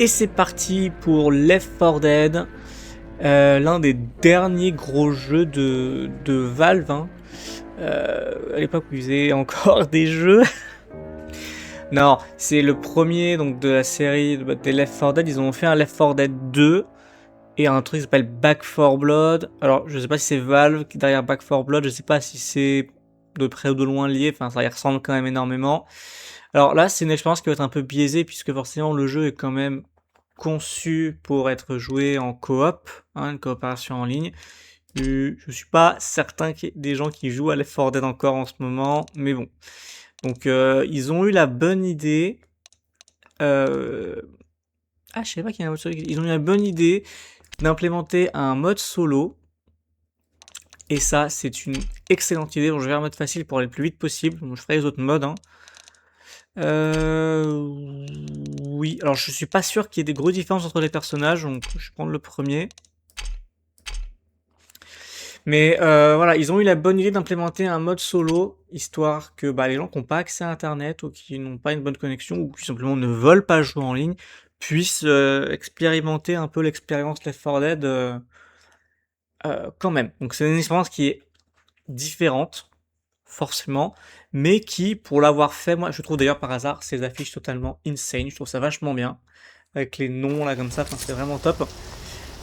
Et c'est parti pour Left 4 Dead, l'un des derniers gros jeux de Valve, hein. À l'époque où ils faisaient encore des jeux. Non, c'est le premier donc, de la série des Left 4 Dead. Ils ont fait un Left 4 Dead 2 et un truc qui s'appelle Back 4 Blood. Alors, je sais pas si c'est Valve qui est derrière Back 4 Blood, je sais pas si c'est de près ou de loin lié, enfin ça y ressemble quand même énormément. Alors là, c'est une expérience qui va être un peu biaisée puisque forcément le jeu est quand même conçu pour être joué en coop, hein, une coopération en ligne. Je suis pas certain qu'il y ait des gens qui jouent à Left 4 Dead encore en ce moment, mais bon. Donc ils ont eu la bonne idée. Ah, je savais pas qu'il y avait un mode solo. Ils ont eu la bonne idée d'implémenter un mode solo. Et ça, c'est une excellente idée. Bon, je vais faire un mode facile pour aller le plus vite possible. Donc, je ferai les autres modes, hein. Oui, alors je suis pas sûr qu'il y ait des grosses différences entre les personnages, donc je vais prendre le premier. Mais voilà, ils ont eu la bonne idée d'implémenter un mode solo, histoire que les gens qui n'ont pas accès à Internet ou qui n'ont pas une bonne connexion ou qui simplement ne veulent pas jouer en ligne puissent expérimenter un peu l'expérience Left 4 Dead quand même. Donc c'est une expérience qui est différente, forcément, mais qui, pour l'avoir fait, moi je trouve d'ailleurs par hasard ces affiches totalement insane, je trouve ça vachement bien, avec les noms là comme ça, c'est vraiment top.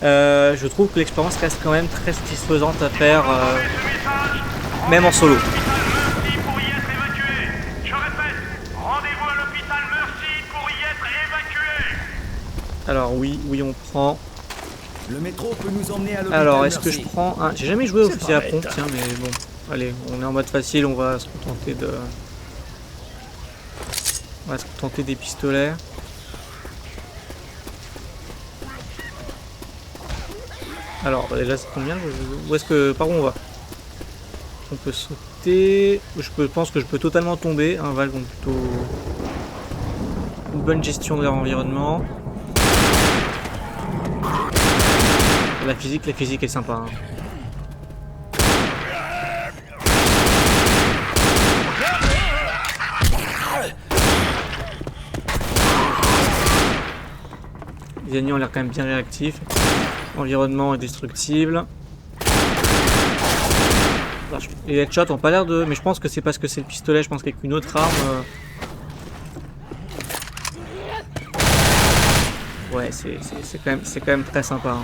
Je trouve que l'expérience reste quand même très satisfaisante à faire, même en solo. Alors oui, on prend. Le métro peut nous emmener à l'hôpital. Alors, est-ce que je prends un... J'ai jamais joué au fusil à pompe, tiens, mais bon. Allez, on est en mode facile, on va se contenter de... On va se contenter des pistolets. Alors, déjà, c'est combien? Où est-ce que... Par où on va? On peut sauter... Je pense que je peux totalement tomber. Un Valve, donc plutôt... Une bonne gestion de leur environnement. La physique est sympa, hein. Les ennemis ont l'air quand même bien réactifs. L'environnement est destructible. Les headshots ont pas l'air de... Mais je pense que c'est parce que c'est le pistolet, je pense qu'avec une autre arme... Ouais, c'est quand même très sympa, hein.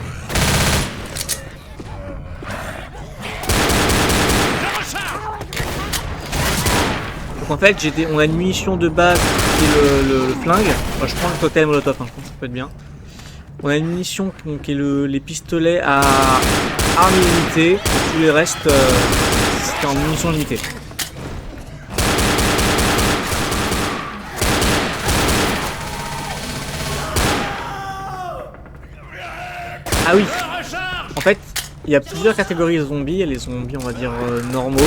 Donc en fait, on a une munition de base qui est le flingue. Enfin, je prends le cocktail molotov, hein, je pense que ça peut être bien. On a une munition qui est les pistolets à armes illimitées. Et tous les restes, c'est en munitions limitées. Ah oui, en fait, il y a plusieurs catégories de zombies. Il y a les zombies, on va dire, normaux.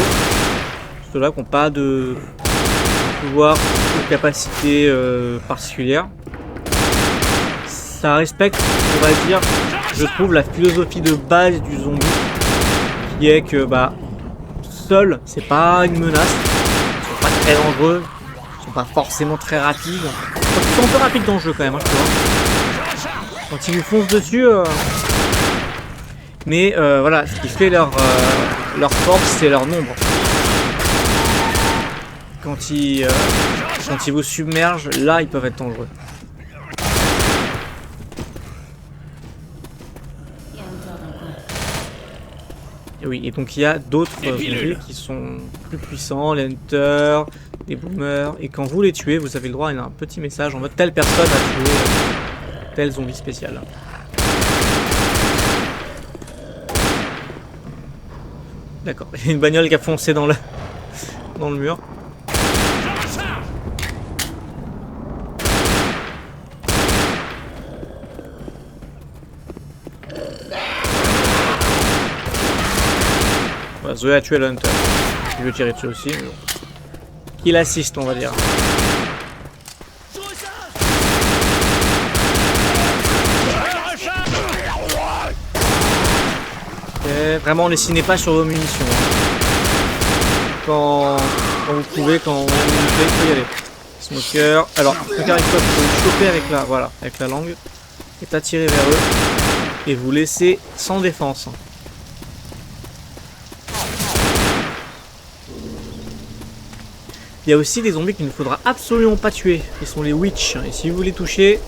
Ceux-là qui n'ont pas de pouvoir ou de capacité particulière. Ça respecte, on va dire, je trouve, la philosophie de base du zombie, qui est que seul, c'est pas une menace, ils sont pas très dangereux, ils sont pas forcément très rapides. Ils sont un peu rapides dans le jeu quand même, hein, je trouve. Quand ils vous foncent dessus, mais voilà, ce qui fait leur force, c'est leur nombre. Quand ils vous submergent, là, ils peuvent être dangereux. Et oui, et donc il y a d'autres zombies qui sont plus puissants, les hunters, les boomers, et quand vous les tuez, vous avez le droit à un petit message en mode telle personne a tué tel zombie spécial. D'accord, il y a une bagnole qui a foncé dans le mur. Voilà, Zoé a tué le hunter. Je vais tirer dessus aussi. Mais bon. Kill assist, on va dire. Okay. Vraiment, n'essayez pas sur vos munitions. Quand vous pouvez, quand on a une unité, il faut y aller. Smoker. Alors, smoker avec quoi? Il faut le choper avec la, voilà, avec la langue. est attiré vers eux et vous laissez sans défense. Il y a aussi des zombies qu'il ne faudra absolument pas tuer. Ils sont les witch. Et si vous les touchez,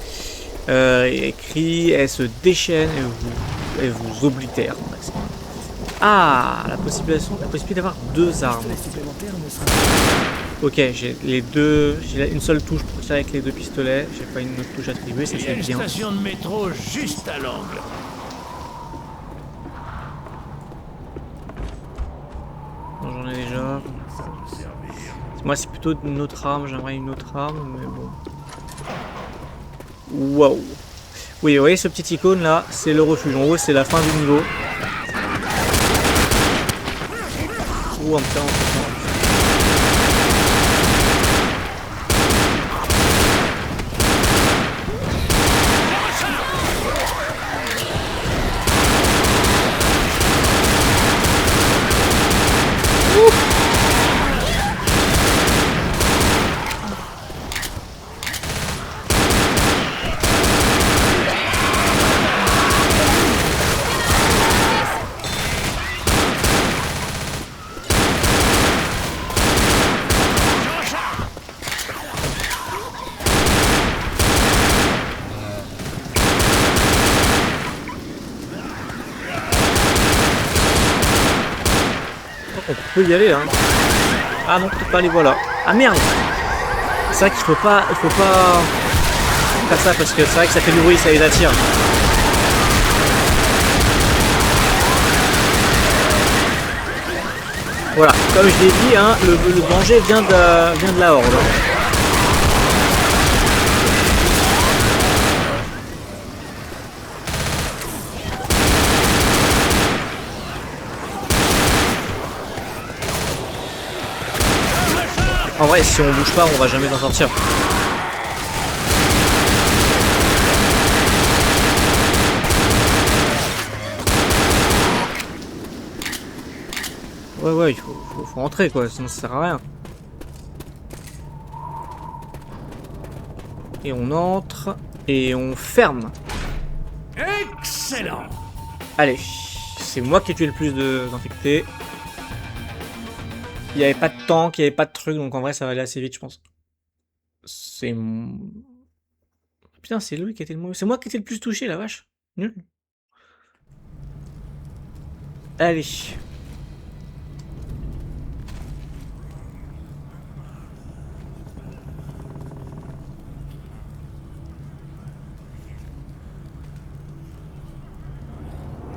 ils crient, elles se déchaînent et vous oblitèrent. Ah, la possibilité d'avoir 2 armes. Ok, j'ai les deux. J'ai une seule touche pour tirer avec les 2 pistolets. J'ai pas une autre touche attribuée, ça c'est bien. Il y a une station de métro juste à l'angle. Non, j'en ai déjà. Moi c'est plutôt une autre arme, j'aimerais une autre arme, mais bon. Waouh. Oui, vous voyez ce petit icône là, c'est le refuge. En haut c'est la fin du niveau. Ouh, un peu. On peut y aller hein. Ah non, peut-être pas les voilà. Ah merde. C'est vrai qu'il faut pas faire ça parce que c'est vrai que ça fait du bruit, ça les attire. Voilà, comme je l'ai dit, hein, le danger vient de la horde. En vrai, si on bouge pas, on va jamais s'en sortir. Ouais, il faut rentrer quoi, sinon ça sert à rien. Et on entre, et on ferme. Excellent. Allez, c'est moi qui ai tué le plus d'infectés. Il n'y avait pas de tank, il n'y avait pas de truc, donc en vrai ça va aller assez vite je pense. C'est mon... Putain, c'est lui qui a été le moins... C'est moi qui ai été le plus touché, la vache. Nul. Allez.